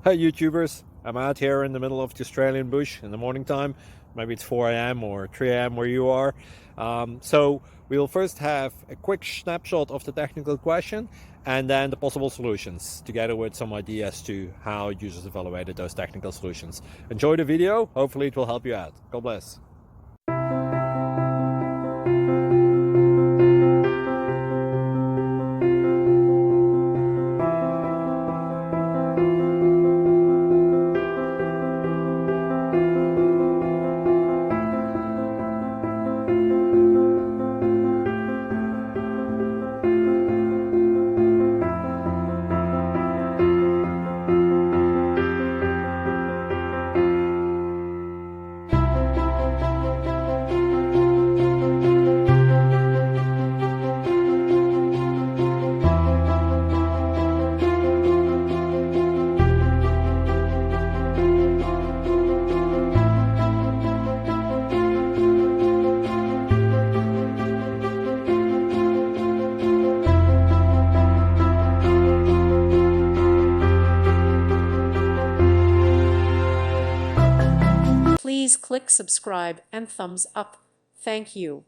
Hey YouTubers, I'm out here in the middle of the Australian bush in the morning time. Maybe it's 4 a.m. or 3 a.m. where you are. So we'll first have a quick snapshot of the technical question and then the possible solutions, together with some ideas to how users evaluated those technical solutions. Enjoy the video, hopefully it will help you out. God bless. Please click subscribe and thumbs up. Thank you.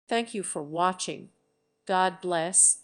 Thank you for watching. God bless.